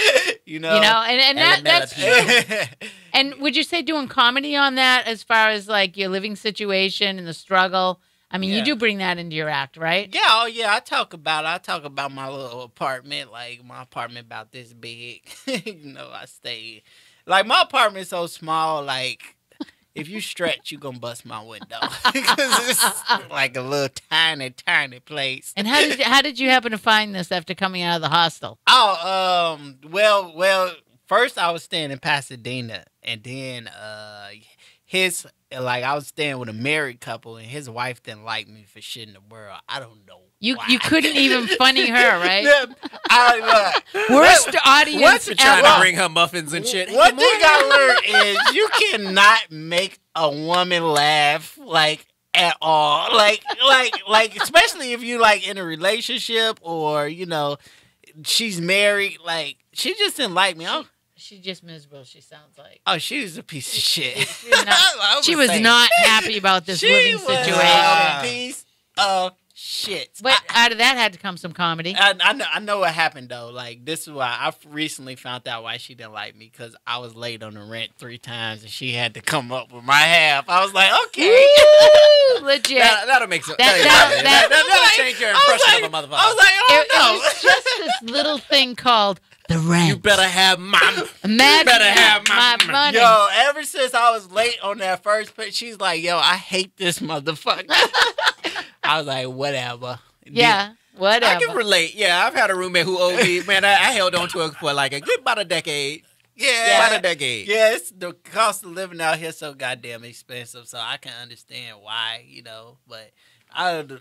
And that's true. true. And would you say doing comedy on that, as far as like your living situation and the struggle? I mean, you do bring that into your act, right? Yeah, I talk about my little apartment. Like my apartment about this big. I stay like my apartment's so small. Like if you stretch, you gonna bust my window because it's like a little tiny place. And how did you happen to find this after coming out of the hostel? Oh, well. First, I was staying in Pasadena, and then I was staying with a married couple, and his wife didn't like me for shit in the world. I don't know. You why. you couldn't even funny her, right? Yeah, Worst audience For trying to ever. bring her muffins and shit. One thing I learned is you cannot make a woman laugh like at all. Like especially if you like in a relationship or she's married. Like she just didn't like me. She's just miserable, she sounds like. Oh, she was a piece of shit. She was not happy about this living situation. A piece of shit. But out of that had to come some comedy. I know what happened though. Like this is why I recently found out why she didn't like me, because I was late on the rent 3 times and she had to come up with my half. I was like, okay, Woo, legit. That'll make sense. That'll That'll change your impression of a motherfucker. I was like, it oh was just this little thing called the rent. You better have my. Imagine better have my my money. Yo, ever since I was late on that first pay, she's like, yo, I hate this motherfucker. I was like, whatever. Yeah, whatever. I can relate. Yeah, I've had a roommate who owed me. Man, I held on to it for like a good about a decade. Yeah. About a decade. Yeah, the cost of living out here so goddamn expensive, so I can understand why, but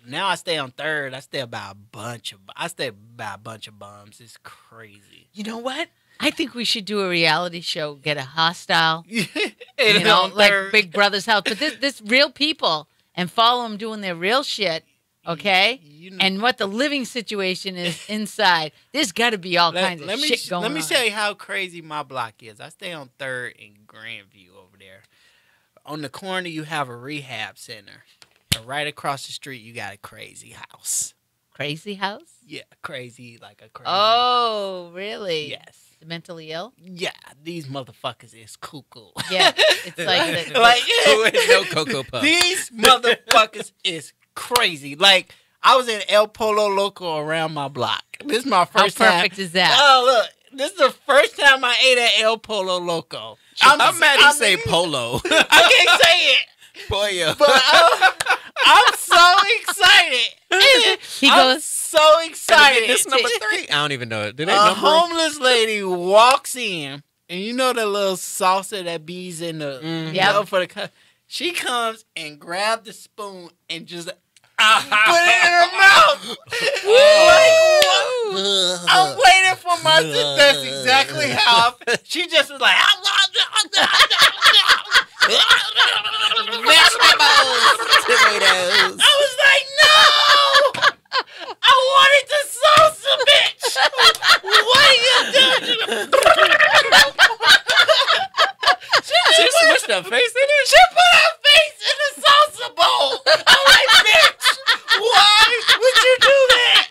now I stay on 3rd. I stay about a bunch of bums. It's crazy. You know what? I think we should do a reality show. Get a hostile, And like on 3rd. Big Brother's house, but this real people, and follow them doing their real shit. Okay, and what the living situation is inside. There's got to be all kinds of shit going on. Let me tell you how crazy my block is. I stay on 3rd in Grandview over there. On the corner, you have a rehab center. And right across the street, you got a crazy house. Crazy house? Yeah, crazy, like a crazy Oh, really? Yes. The mentally ill? Yeah, these motherfuckers is cuckoo. Yeah, it's like Who is no Cocoa Puff? These motherfuckers is crazy. Like, I was in El Polo Loco around my block. This is my first time. How perfect is that? Oh, look. This is the first time I ate at El Polo Loco. I'm mad you say polo. I can't say it. Boy, yeah. But I'm so excited. I'm so excited. This number 3. I don't even know it. Did they A number? homeless lady walks in, and you know the little salsa that bees in the for the she comes and grabs the spoon and just put it in her mouth. Like what? I'm waiting for my. That's exactly how. She just was like. Vegetables, tomatoes. I was like, no! I wanted the salsa, bitch! What are you doing? She smushed her face in it. She put her face in the salsa bowl! I'm like, bitch! Why would you do that?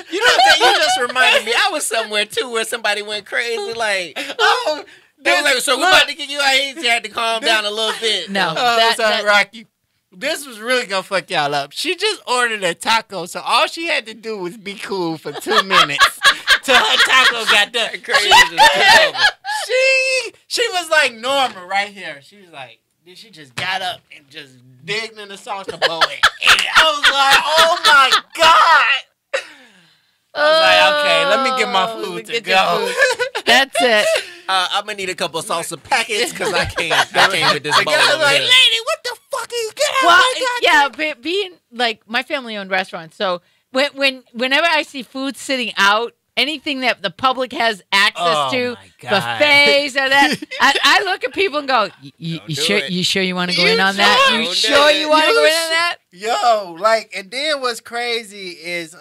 You know what? You just reminded me. I was somewhere too where somebody went crazy. Like, Oh, they was like, so we about to get you out here. You had to calm down a little bit. No. that Rocky. This was really gonna fuck y'all up. She just ordered a taco, so all she had to do was be cool for 2 minutes till her taco got done. Crazy. Just took over. She was like Norma right here. She was like, she just got up and just digged in the salsa bowl and ate it. I was like, oh my God. I was like, okay, let me get my food to go. That's it. I'm gonna need a couple of salsa packets because I can't with this bowl. I was over like, here. lady, what the fuck are you? Get Well, yeah, but being like my family owned restaurants, so whenever I see food sitting out, anything that the public has access to, my God. buffets or that, I look at people and go, "You Don't do sure? it. You sure you want to go You in on sure? that? You Don't do sure it. you want to go in on that?" Yo, like, and then what's crazy is,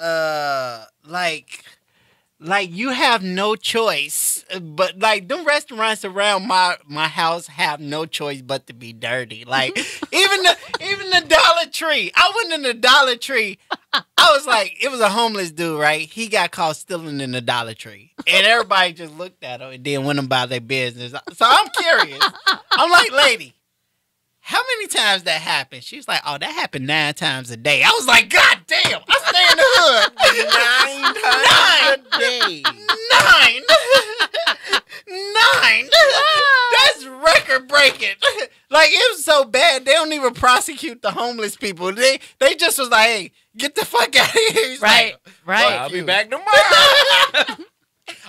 like you have no choice, but like them restaurants around my house have no choice but to be dirty. Like even the Dollar Tree. I went in the Dollar Tree. I was like, it was a homeless dude, right? He got caught stealing in the Dollar Tree, and everybody just looked at him and then went about their business. So I'm curious. I'm like, lady, how many times that happened? She was like, oh, that happened 9 times a day. I was like, God damn, I stay in the hood 9 times a day. 9. That's record breaking. Like, it was so bad, they don't even prosecute the homeless people. They just was like, hey, get the fuck out of here. He's Right, like, right. I'll be back tomorrow.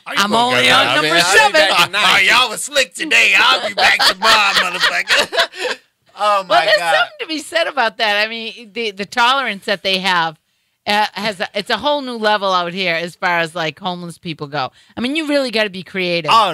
I'm only on number I'll be 7. back tonight. y'all was slick today. I'll be back tomorrow, motherfucker. Oh, my Well, there's God. something to be said about that. I mean, the tolerance that they have it's a whole new level out here as far as like homeless people go. I mean, you really got to be creative. Oh,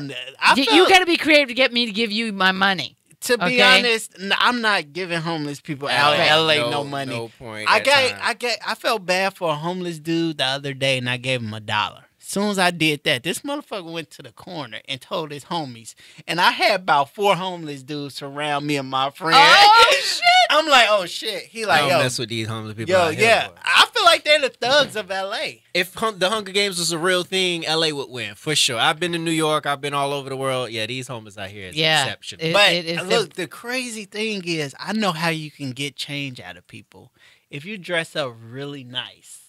You got to be creative to get me to give you my money. To be Okay. honest, I'm not giving homeless people out in LA no money. No point. I felt bad for a homeless dude the other day, and I gave him $1. As soon as I did that, this motherfucker went to the corner and told his homies. And I had about 4 homeless dudes surround me and my friend. Oh, shit. I'm like, oh, shit. He like, I yo, don't mess with these homeless people. yo, out here, yeah. boy. I feel like they're the thugs of LA. If the Hunger Games was a real thing, LA would win for sure. I've been to New York. I've been all over the world. Yeah, these homeless out here is Yeah. exceptional. But It is look, the crazy thing is, I know how you can get change out of people. If you dress up really nice,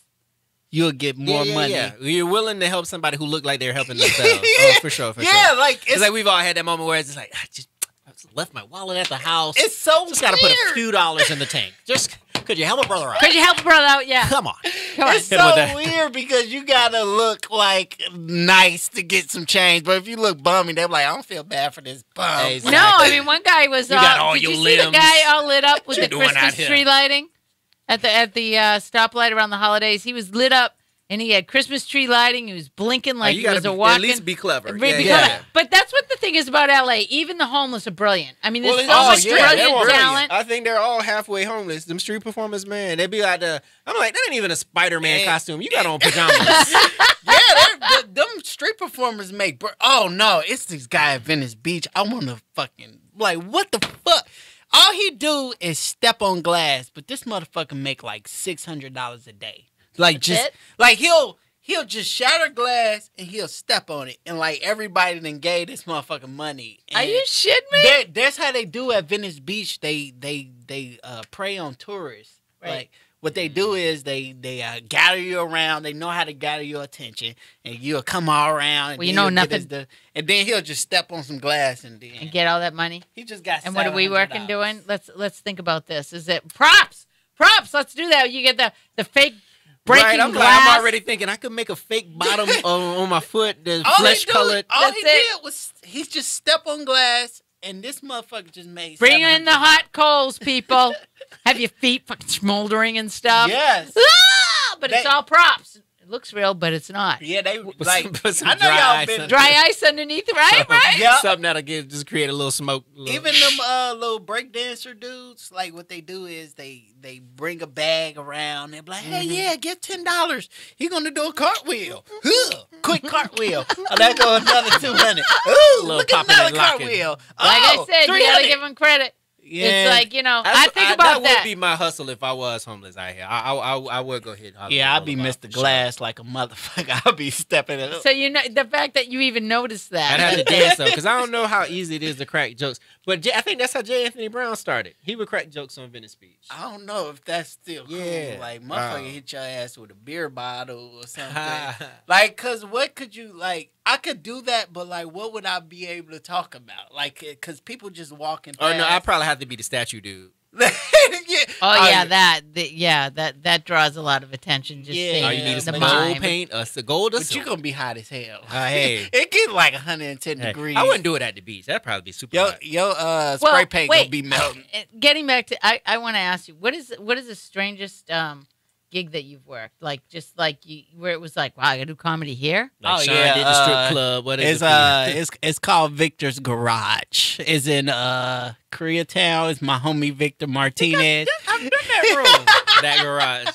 you'll get more money. Yeah. You're willing to help somebody who look like they're helping themselves. Oh, for sure, Yeah, sure. like It's like we've all had that moment where it's just like, I just left my wallet at the house. it's so Just got to put a weird. few dollars in the tank. Just, could you help a brother out? Could you help a brother out? Yeah. Come on. Come on. It's Hit him with so that. weird because you gotta look like nice to get some change. But if you look bummy, they're like, I don't feel bad for this bum. Exactly. No, I mean one guy was. You got all did your you see the limbs. guy all lit up with What the you doing out Christmas here? tree lighting at the stoplight around the holidays? He was lit up and he had Christmas tree lighting. He was blinking like you he gotta was a be- walking. at least be clever. Be Yeah. clever. But that's what the thing is about LA. Even the homeless are brilliant. I mean, there's Well, so oh, much yeah, brilliant they're brilliant. talent. I think they're all halfway homeless. Them street performers, man, they be like I'm like, that ain't even a Spider-Man Man. costume. You got on pajamas. Them street performers make. Oh no, it's this guy at Venice Beach. I want to fucking like what the fuck. All he do is step on glass, but this motherfucker make like $600 a day. Like That's just it? like he'll just shatter glass and he'll step on it, and like everybody then gave this motherfucker money. Are And you shitting me? that's how they do at Venice Beach. They prey on tourists. Right. Like what they do is they gather you around. They know how to gather your attention, and you'll come all around. And Well, you then know he'll get nothing- and then he'll just step on some glass, and then And get all that money. he just got. And what are we working $700. doing? Let's think about this. Is it props? Let's do that. You get the fake breaking right, I'm glass. I'm already thinking I could make a fake bottom on my foot that's All he flesh do- colored. All That's he it. did was he just step on glass, and this motherfucker just made. Bring in the $700. hot coals, people. Have your feet fucking smoldering and stuff. Yes. Ah, but it's They- all props. It looks real, but it's not. Yeah, they Put like. some- put some I know dry y'all ice been on it. Dry ice underneath, right? Right? Yeah. Something that'll just create a little smoke. Even them little breakdancer dudes, like what they do is they bring a bag around. They're like, hey, yeah, get $10. He gonna do a cartwheel. Quick cartwheel. Oh, that go another 200. Ooh, Little look pop at in another and lock it. cartwheel. Like I Oh, said, you gotta 300. give them credit. Yeah. It's like, I think about that. that. Would be my hustle if I was homeless out here. I would go ahead. And Yeah, I'd be Mr. Glass like a motherfucker. I'll be stepping it up. So the fact that you even noticed that. I'd have to dance though, because I don't know how easy it is to crack jokes. But I think that's how J. Anthony Brown started. He would crack jokes on Venice Beach. I don't know if that's still cool. Yeah. Like, motherfucker Wow. hit your ass with a beer bottle or something. Like, cause what could you, like, I could do that, but like, what would I be able to talk about? Like, cause people just walking Oh past. no, I'd probably have to be the statue dude. Oh yeah, that draws a lot of attention. Just seeing All you need is the some mime. gold paint, the gold or But you're gonna be hot as hell. hey. It get like 110 degrees. I wouldn't do it at the beach. That'd probably be super hot. Your spray paint gonna be melting. Getting back to, I want to ask you, what is the strangest gig that you've worked? Like just like where it was like, wow, I gotta do comedy here. Like Sean did the strip club. What is it? It's called Victor's Garage. It's in Koreatown. It's my homie Victor Martinez. I've done that room. That garage.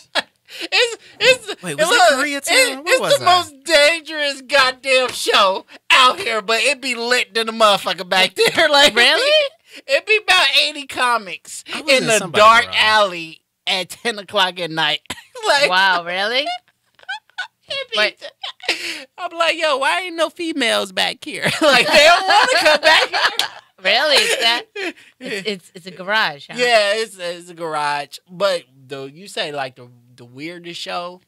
Wait, was it Koreatown? It's the most dangerous goddamn show out here, but it be lit than the motherfucker back there. Like Really? It be about 80 comics I was in in the somebody's dark garage. alley at 10 o'clock at night. Like, Wow, really? I'm like, yo, why ain't no females back here? Like, they don't want to come back here. Really? It's a garage, huh? Yeah, it's a garage. But though you say like the weirdest show,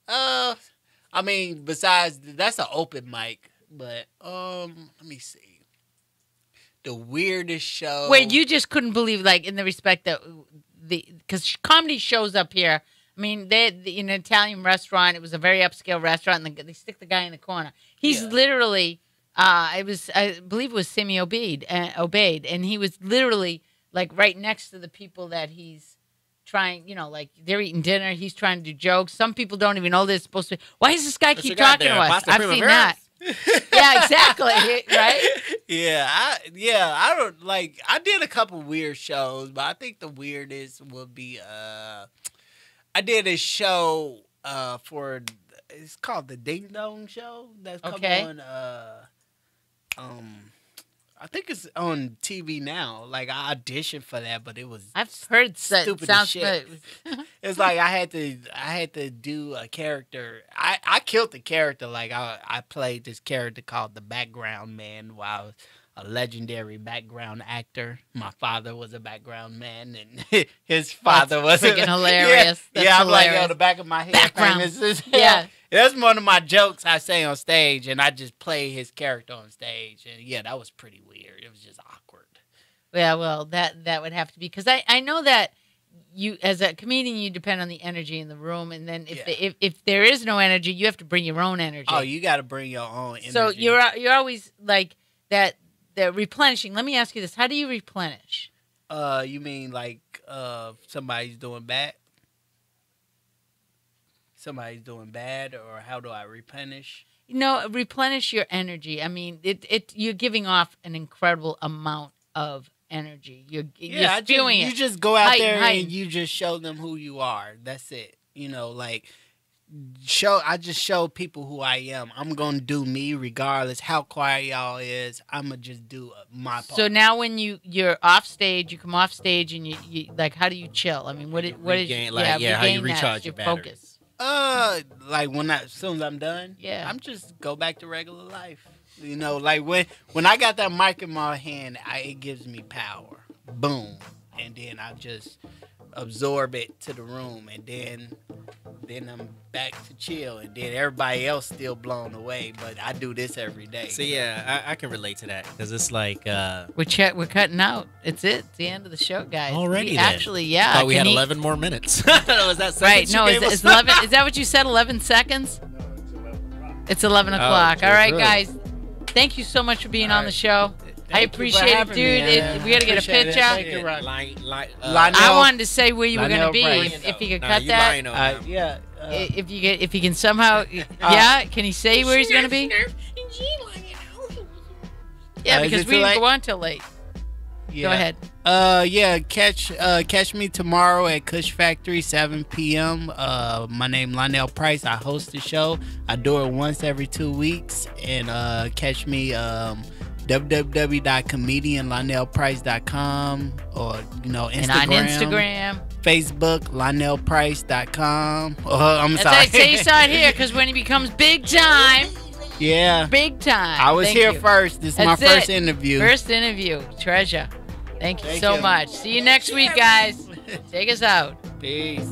I mean, besides that's an open mic. But let me see. The weirdest show. Wait, you just couldn't believe, like, in the respect that because comedy shows up here. I mean, in an Italian restaurant, it was a very upscale restaurant, and they stick the guy in the corner. He's literally, I believe it was Simi Obeyed, and he was literally like right next to the people that he's trying, like they're eating dinner, he's trying to do jokes. Some people don't even know they're supposed to. Why does this guy keep talking to us? Pasta I've seen primavera? that. Yeah, exactly. Right? Yeah, I don't like. I did a couple weird shows, but I think the weirdest would be I did a show for it's called the Ding Dong Show. That's coming on. I think it's on TV now. Like I auditioned for that, but it was I've heard stupid sounds as shit. It's like I had to do a character. I killed the character. Like I played this character called the Background Man while I was a legendary background actor. My father was a background man, and his father was freaking hilarious. That's I'm hilarious. like, on the back of my head. Background. Yeah. That's one of my jokes I say on stage, and I just play his character on stage. And yeah, that was pretty weird. It was just awkward. Yeah, well, that would have to be, because I know that you, as a comedian, you depend on the energy in the room, and then if there is no energy, you have to bring your own energy. Oh, you got to bring your own energy. So you're always like that. The replenishing. Let me ask you this: how do you replenish? You mean like somebody's doing bad? Somebody's doing bad, or how do I replenish? Replenish your energy. I mean, you're giving off an incredible amount of energy. You're spewing it. You just go out there and you just show them who you are. That's it. Like I just show people who I am. I'm gonna do me regardless how quiet y'all is. I'm gonna just do my part. So now when you're off stage, you come off stage and you like, how do you chill? I mean, what is how you recharge your battery. Focus? Like as soon as I'm done, I'm just go back to regular life. Like when I got that mic in my hand, it gives me power. Boom, and then I just absorb it to the room, and then I'm back to chill, and then everybody else still blown away. But I do this every day. So yeah, I can relate to that, because it's like we're cutting out. It's the end of the show, guys. Already, actually, I thought we had 11 more minutes. Was that right? No, it's 11. Is that what you said? 11 seconds? It's 11 o'clock. All right, guys. Thank you so much for being on the show. I appreciate it, dude. We got to get a picture. I wanted to say where you were going to be. If you could cut that. If you can somehow. Can he say where he's going to be? Yeah, because we didn't go on till late. Go ahead. Catch me tomorrow at Kush Factory, 7 p.m. My name Lionel Price. I host the show. I do it once every 2 weeks. And catch me www.comedianlionelprice.com, or Instagram. And on Instagram. Facebook, lionelprice.com. I'm sorry. That's say you saw it here, because when he becomes big time. Yeah. Big time. I was here first. This is my first interview. First interview. Treasure. Thank you so much. See you next week, guys. Take us out. Peace.